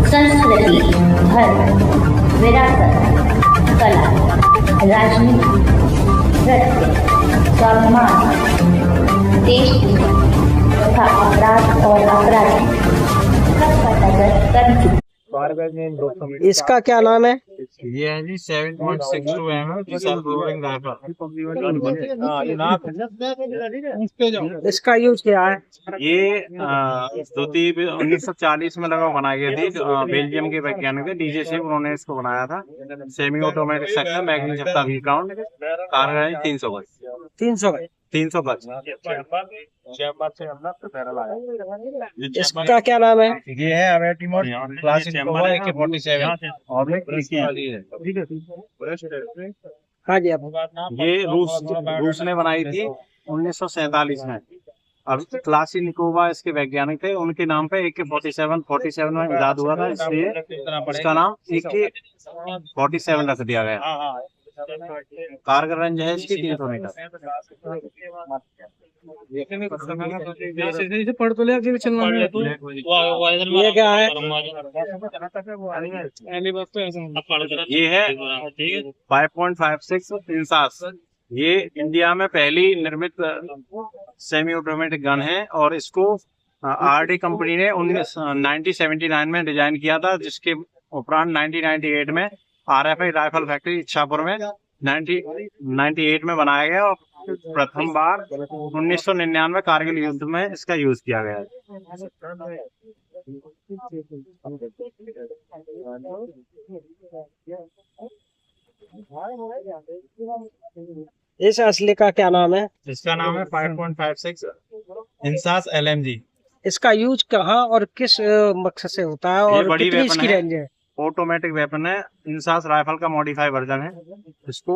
संस्कृति, धर्म, विरासत, कला, राजनीति, नृत्य, स्वाभिमान, देश तथा अपराध और अपराधी सबका नजर कर चुकी। इसका क्या नाम है? ये है जी 7.62 mm रिवॉल्विंग राइफल। इसका यूज क्या है? ये धोती 1940 में लगा बनाई गई थी। बेल्जियम के वैज्ञानिक थे डीजे से, उन्होंने इसको बनाया था। सेमी ऑटोमेटिक सेक्शन, मैगनी जब्ता व्हील काउंट, कारगर 300 गज। 300 गज। इसका क्या नाम है? ये है अवेटिमोट क्लासिक AK-47 हाँ जी, आप ये रूस ने बनाई थी 1947 में। अब क्लासिनिकोवा इसके वैज्ञानिक थे, उनके नाम पे AK-47 में इजाद हुआ था, इसलिए इसका नाम AK-47 रख दिया गया। कारगर रेंज है इसकी 300 मीटर। ये क्या है? ये है 5.56 इंसास। ये इंडिया में पहली निर्मित सेमी ऑटोमेटिक गन है और इसको RD कंपनी ने 1979 में डिजाइन किया था, जिसके उपरांत 1998 में RFI राइफल फैक्ट्री इच्छापुर में 1998 में बनाया गया और प्रथम बार 1999 कारगिल युद्ध में इसका यूज किया गया है। इस असले का क्या नाम है? इसका नाम है 5.56 इंसास LMG। इसका यूज कहाँ और किस मकसद से होता है और बड़ी कितनी इसकी वेपन है, रेंज है? ऑटोमेटिक वेपन है, इंसास राइफल का मॉडिफाई वर्जन है। इसको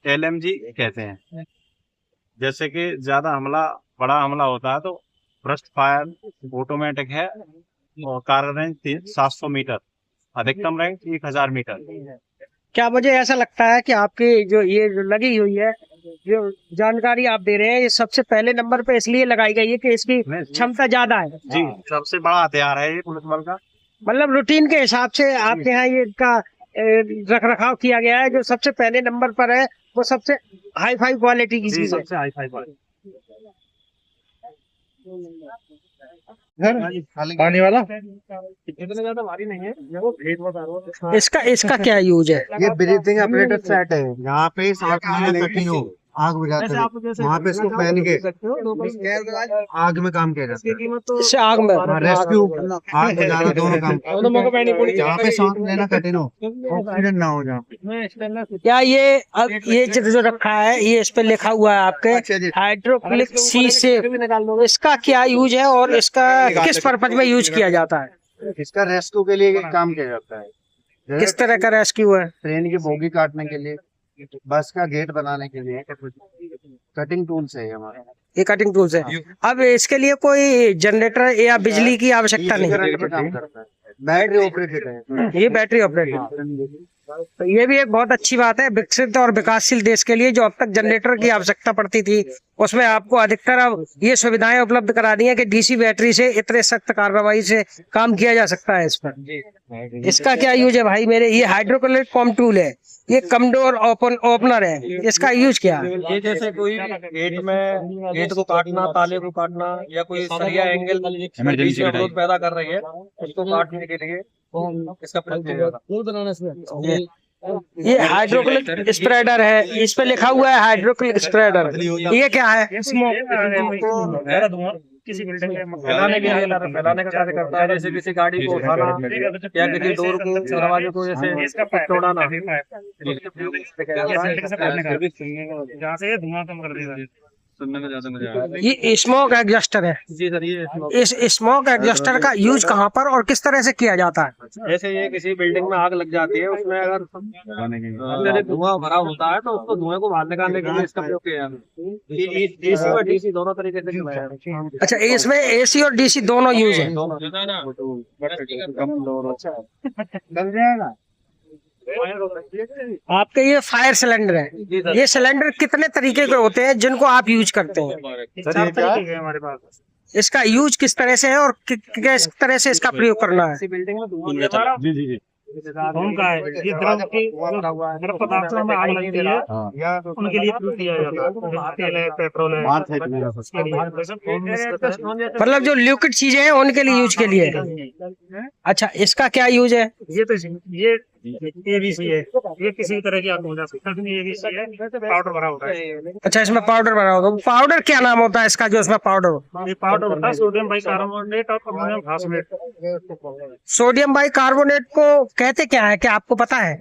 LMG कहते हैं। जैसे कि ज्यादा बड़ा हमला होता है तो ब्रस्ट फायर ऑटोमेटिक है और कारगर रेंज 700 मीटर, अधिकतम रेंज 1000 मीटर। क्या मुझे ऐसा लगता है कि आपकी जो ये जो लगी हुई है, जो जानकारी आप दे रहे हैं, ये सबसे पहले नंबर पे इसलिए लगाई गई है कि इसकी क्षमता ज्यादा है? जी, सबसे बड़ा हथियार है ये पुलिस बल का। मतलब रूटीन के हिसाब से आपके यहाँ ये इनका रख रखाव किया गया है। जो सबसे पहले नंबर पर है वो सबसे हाई फाई क्वालिटी की चीज है। सबसे हाई फाई क्वालिटी। पानी वाला इतना ज्यादा भारी नहीं है वो भेद बता रहा हूं। इसका क्या यूज है? ये ब्रीथिंग अपरेटर सेट है। यहाँ पे सांस लेने कठिन हो, आग बुझाते हैं, वहाँ पे इसको पहन के आग में काम किया जाता है। इससे आग में रेस्क्यू, आग बुझाना, दोनों काम। जहाँ पे सांस लेना कठिन हो, ऑक्सीजन ना हो जहाँ पे। क्या ये जो रखा है, ये इस पे लिखा हुआ है आपके हाइड्रोक्लिक सी सेफ, इसका क्या यूज है और इसका किस पर्पज में यूज किया जाता है? इसका रेस्क्यू के लिए काम किया जाता है। किस तरह का रेस्क्यू है? ट्रेन की बोगी काटने के लिए, बस का गेट बनाने के लिए, कटिंग टूल्स है हमारा। ये कटिंग टूल्स है। अब इसके लिए कोई जनरेटर या बिजली की आवश्यकता नहीं है? काम करता है, बैटरी ऑपरेटेड है। ये बैटरी ऑपरेटेड। तो ये भी एक बहुत अच्छी बात है विकसित और विकासशील देश के लिए। जो अब तक जनरेटर की आवश्यकता पड़ती थी, उसमें आपको अधिकतर अब ये सुविधाएं उपलब्ध करा दी है कि डीसी बैटरी से इतने सख्त कार्रवाई से काम किया जा सकता है इस पर। इसका क्या यूज है भाई मेरे? ये हाइड्रोक्लिक कॉम टूल है, ये कम डोर ओपनर है, इसका यूज क्या है? ये जैसे कोई गेट को काटना, ताले को काटना, या कोई सरिया एंगल इमरजेंसी अवरोध पैदा कर रही है, उसको काटने के लिए इसका प्रयोग किया जाता है। ये हाइड्रोक्लिक स्प्रेडर है, इस पे लिखा हुआ है हाइड्रोक्लिक स्प्रेडर। ये क्या है? किसी बिल्डिंग में फैलाने का कार्य करता है। जैसे किसी गाड़ी को उठाना या किसी डोर को, दरवाजे को जैसे तोड़ना, जहाँ से धुआं कम कर देगा। सुनने में ज्यादा मजा आएगा। ये स्मोक एडजस्टर है। जी सर, ये इस स्मोक एडजस्टर का यूज कहाँ पर और किस तरह से किया जाता है? जैसे ये किसी बिल्डिंग में आग लग जाती है, उसमें अगर धुआं भरा होता है तो उसको धुएं को बाहर निकालने के लिए इसका प्रयोग किया जाता है। एसी और डीसी दोनों तरीके से चलाया जाता है। अच्छा, इसमें एसी और डीसी दोनों यूज है। लग जाएगा। आपके ये फायर सिलेंडर है, ये सिलेंडर कितने तरीके के होते हैं जिनको आप यूज करते हैं? सर ये क्या है हमारे पास? इसका यूज किस तरह से है और किस तरह से इसका प्रयोग करना है? जी जी जी होम का है, ये द्रव की द्रव पदार्थों में आग लगती है, उनके लिए प्रयोग किया जाता है। जैसे तेल है, पेट्रोल है, उसके लिए मतलब जो लिक्विड चीजें हैं उनके लिए यूज के लिए है। अच्छा, इसका क्या यूज है? ये तो ये ABC है, ये किसी तरह की आग हो जाती है, इसमें ABC है, पाउडर भरा होता है। अच्छा, इसमें पाउडर बना होगा। पाउडर क्या नाम होता है इसका जो इसमें पाउडर हो? ये पाउडर होता है सोडियम बाइकार्बोनेट और अमोनियम फॉस्फेट। सोडियम बाइकार्बोनेट को कहते क्या है, क्या आपको पता है?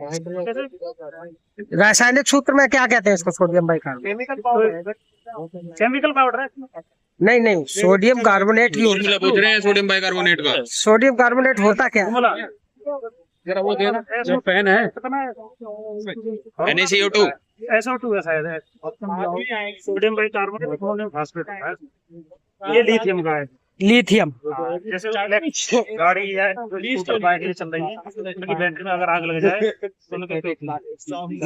रासायनिक सूत्र में क्या कहते हैं इसको? Sodium bicarbonate? केमिकल पाउडर है। नहीं नहीं, सोडियम कार्बोनेट ही फॉर्मूला पूछ रहे हैं सोडियम बाइकार्बोनेट का। सोडियम कार्बोनेट होता क्या है? जरा वो देना जो पेन है NaCO2 SO2 है शायद है। सोडियम बाइकार्बोनेट अमोनियम फॉस्फेट है। ये लिथियम का है। लिथियम। जैसे गाड़ी है जो बाइक चल रही है, उनकी बैटरी में अगर आग लग जाए तो उनके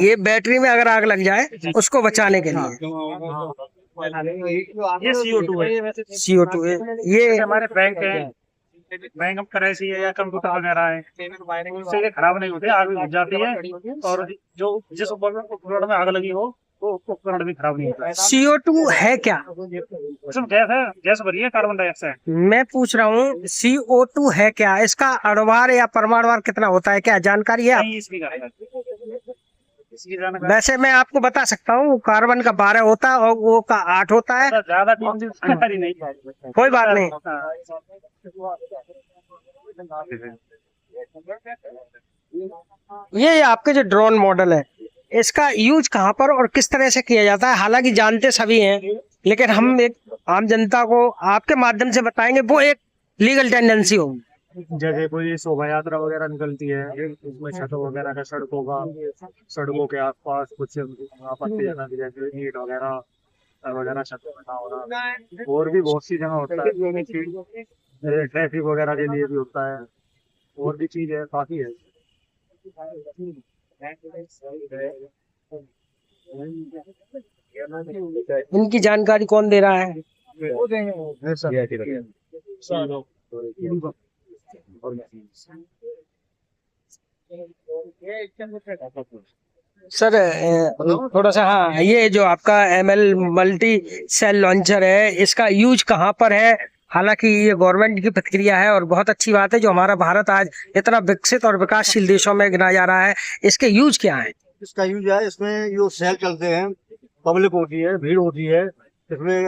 ये बैटरी में अगर आग लग जाए उसको बचाने के लिए ये CO2 है। CO2 है। ये ये हमारे बैंक है, बैंक में करेंसी है या कंप्यूटर वगैरह है, उससे ये खराब नहीं होते, आग बुझ जाती है। और जो जिस उपकरण में आग लगी हो वो उपकरण भी खराब नहीं होता है। CO2 है क्या? उसमें गैस है, गैस भरी है, कार्बन डाइऑक्साइड। मैं पूछ रहा हूँ CO2 है क्या? इसका अणुभार या परमाणुभार कितना होता है, क्या जानकारी है आप? नहीं, इसकी जानकारी वैसे मैं आपको बता सकता हूँ, कार्बन का 12 होता है और वो का 8 होता है। ज्यादा जानकारी नहीं। कोई बात नहीं। ये आपके जो ड्रोन मॉडल है, इसका यूज कहाँ पर और किस तरह से किया जाता है? हालांकि जानते सभी हैं, लेकिन हम एक आम जनता को आपके माध्यम से बताएंगे, वो एक लीगल टेंडेंसी होगी। जैसे कोई शोभा यात्रा वगैरह निकलती है, उसमें छतों वगैरह का सड़कों के आसपास कुछ आपत्तिजनक जैसे ईंट वगैरह छतों में ना होना, और भी बहुत सी जगह होता है। ट्रैफिक वगैरह के लिए भी होता है, और भी चीज है, काफी है। इनकी जानकारी कौन दे रहा है? सर थोड़ा सा, हाँ, ये जो आपका ML मल्टी सेल लॉन्चर है, इसका यूज कहाँ पर है? हालांकि ये गवर्नमेंट की प्रतिक्रिया है और बहुत अच्छी बात है जो हमारा भारत आज इतना विकसित और विकासशील देशों में गिना जा रहा है। इसके यूज क्या है? इसका यूज है, इसमें जो सेल चलते हैं, पब्लिक होती है, भीड़ होती है, इसमें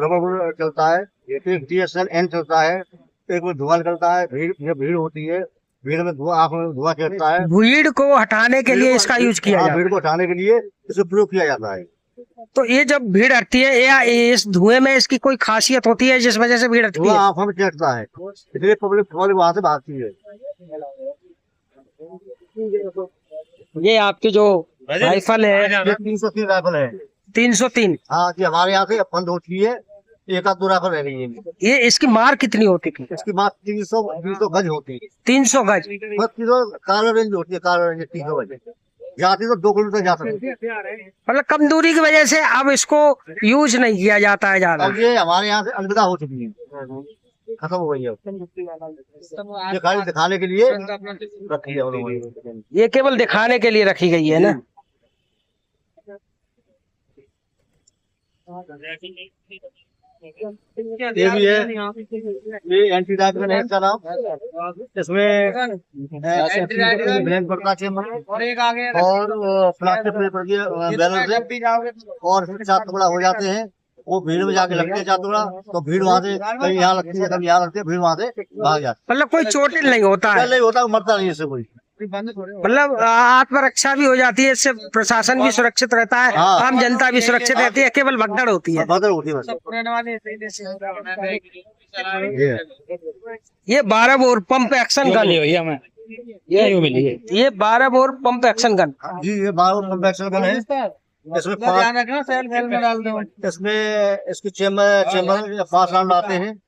रबर चलता है, एक TSN चलता है, एक में धुआं निकलता है, भीड़ होती है, भीड़ में धुआं, आँख में धुआं चढ़ता है। भीड़ को हटाने के लिए इसका यूज किया जाता है। भीड़ को हटाने के लिए इसे प्रयोग किया जाता है। तो ये जब भीड़ हटती है, या इस धुएं में इसकी कोई खासियत होती है जिस वजह से भीड़ हटती है? आँखों में चढ़ता है, इसलिए पब्लिक वहां से भागती है। ये आपकी जो राइफल है, ये 303 राइफल है। 303। हाँ जी, हमारे यहाँ से बंद होती है, एक आध 2 राइफल रह रही है। ये इसकी मार कितनी होती थी? इसकी बात 300 गज होती है। 300 गज। बस कार्बन रेंज होती है, कार्बन रेंज 300 गज जाती तो 2 किलोमीटर जा सकती है। मतलब कम दूरी की वजह से अब इसको यूज नहीं किया जाता है ज्यादा। अब ये हमारे यहाँ से अलविदा हो चुकी है, खत्म हो गई है। ये खाली दिखाने के लिए रखी है उन्होंने। ये केवल दिखाने के लिए रखी गई है ना? ये भी है, ये एंटी राइफल है इसका नाम। इसमें ब्लैक पड़ता है और प्लास्टिक पेपर के बैनर से, और 4 टुकड़ा हो जाते हैं। वो भीड़ में जाके लगते हैं 4 टुकड़ा, तो भीड़ वहां से कहीं यहाँ लगती है, कभी यहाँ लगती है, भीड़ वहां से भाग जाती है। मतलब कोई चोटिल नहीं होता है? नहीं होता, मरता नहीं इससे कोई। मतलब आत्मरक्षा भी हो जाती है, इससे प्रशासन भी सुरक्षित रहता है, हाँ। आम जनता भी सुरक्षित रहती है, केवल भगदड़ होती है। भगदड़ होती है बस। ये 12 बोर पंप एक्शन गन, ये 12 बोर पंप एक्शन गन। जी, ये 12 पंप एक्शन गन है। इसमें 5 इसकी चेम्बर 5 राउंड आते हैं।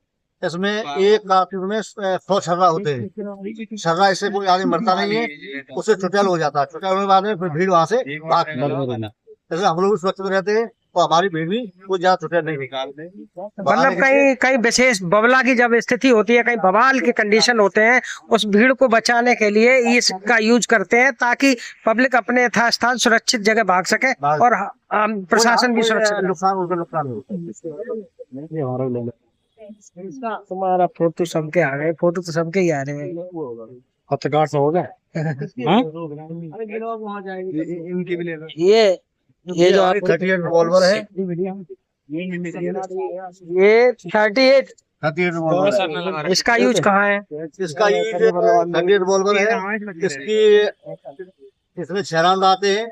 इसमें एक कारतूस में 100 छर्रा होते हैं। छर्रा इससे कोई आदमी मरता नहीं है, उससे चुटैल हो जाता है। चुटैल होने के बाद में फिर भीड़ वहां से भाग। जैसे हम लोग भी सुरक्षित रहते हैं, तो हमारी भीड़ भी वो ज्यादा छुट्टियां नहीं निकालते। मतलब कहीं कहीं विशेष बबला की जब स्थिति होती है, कहीं बवाल के कंडीशन होते हैं, उस भीड़ को बचाने के लिए इसका यूज करते हैं ताकि पब्लिक अपने यथास्थान सुरक्षित जगह भाग सके और प्रशासन भी सुरक्षित रहे। नुकसान उनका नुकसान हो। तुम्हारा फोटो सबके आ गए, फोटो तो सबके ही आ रहे हैं। पत्रकार से हो गए ये जो आप 38 रिवॉल्वर है, ये 38 38 रिवॉल्वर है। इसका यूज कहाँ है? इसका ये 38 रिवॉल्वर है। इसकी इसमें 6 राउंड आते हैं,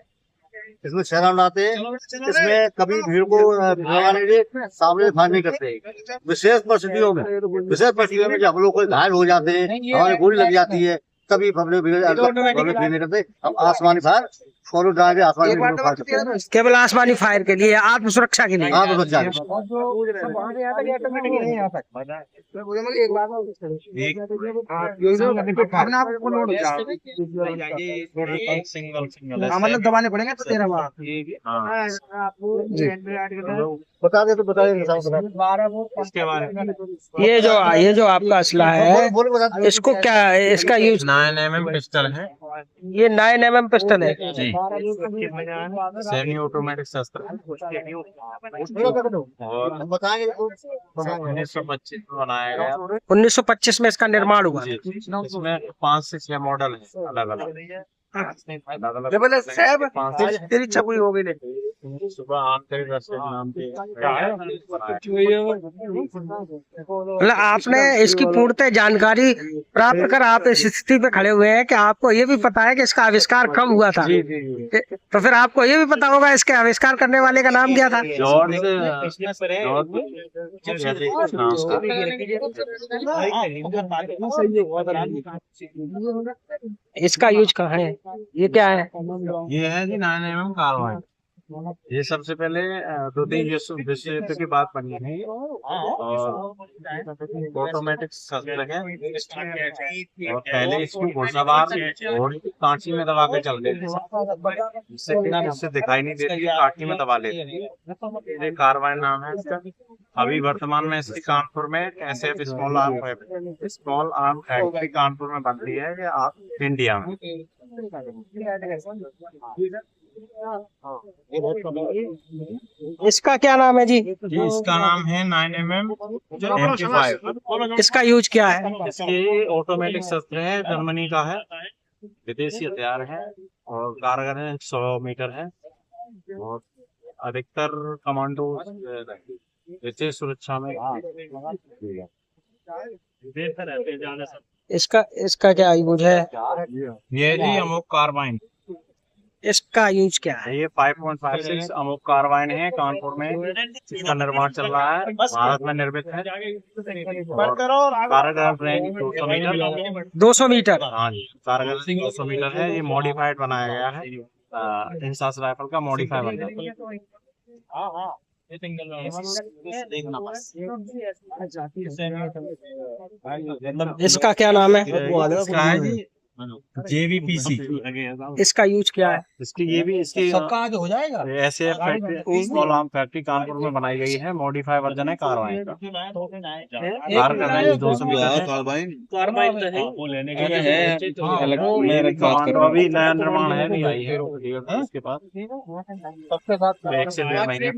इसमें कभी भीड़ को भगाने के सामने फायर नहीं करते। विशेष परिस्थितियों में जब हम लोग कोई घायल हो जाते हैं, हमारी गोली लग जाती है, तभी पब्लिक नहीं करते। हम आसमानी फायर फॉलो ड्राइव आसमानी फायर करते हैं, केवल आसमानी फायर के लिए, आत्म सुरक्षा के लिए। हाँ तो बच्चा मतलब दबाने पड़ेंगे तो 13 बार। बता दे तो बताइए इसके बारे में ये जो आपका असला है, इसको क्या, इसका यूज 9mm पिस्टल है। ये 9mm पिस्टल है। जी, सेमी ऑटोमेटिक शस्त्र है और बताएंगे 1925 में बनाया गया। 1925 में इसका निर्माण हुआ। जी, इसमें 5 से 6 मॉडल है अलग अलग। तेरी चपुई हो गई। सुबह आंतरिक रस्ते नाम पे मतलब आपने इसकी पूर्णतः जानकारी प्राप्त कर आप इस स्थिति पे खड़े हुए हैं कि आपको ये भी पता है कि इसका आविष्कार कब हुआ था। तो फिर आपको ये भी पता होगा इसके आविष्कार करने वाले का नाम क्या था? इसका यूज कहाँ है? ये क्या है? ये है जी 9mm कार्बाइन। ये सबसे पहले द्वितीय विश्व युद्ध की बात बनी है और ऑटोमेटिक शस्त्र है। और पहले इसकी घुड़सवार घोड़ी की कांची में दबा के चलते थे, इससे दिखाई नहीं देती, कांटी में दबा लेते थे। ये कार्बाइन नाम है इसका। अभी वर्तमान में इसकी कानपुर में SF small arm factory Kanpur में बनती है इंडिया में। इसका क्या नाम है जी? इसका नाम है 9mm MP5। इसका यूज क्या है? इसके ऑटोमेटिक शस्त्र है, जर्मनी का है, विदेशी हथियार है और कारगर है, 100 मीटर है और अधिकतर कमांडो विशेष सुरक्षा में। इसका क्या यूज है? ये जी अमोक कार्बाइन। इसका यूज क्या है? ये 5.56 अमोक कार्बाइन है, कानपुर में इसका निर्माण चल रहा है, भारत में निर्मित है और कारगर रेंज 200 मीटर। 200 मीटर? हाँ जी, कारगर 200 मीटर है। ये मॉडिफाइड बनाया गया है, इंसास राइफल का मॉडिफाई बन जाता है। इसका क्या नाम है? इसका है जी JVPC। इसका यूज क्या है? इसकी सबका आज हो जाएगा। ऐसे स्मॉल आर्म फैक्ट्री कानपुर में बनाई गई है, मॉडिफाई वर्जन है कार्बाइन का। कार का रेंज 200 मीटर है। अभी नया निर्माण है, नहीं आई है इसके पास। सबके साथ 1 से 1.5 महीने।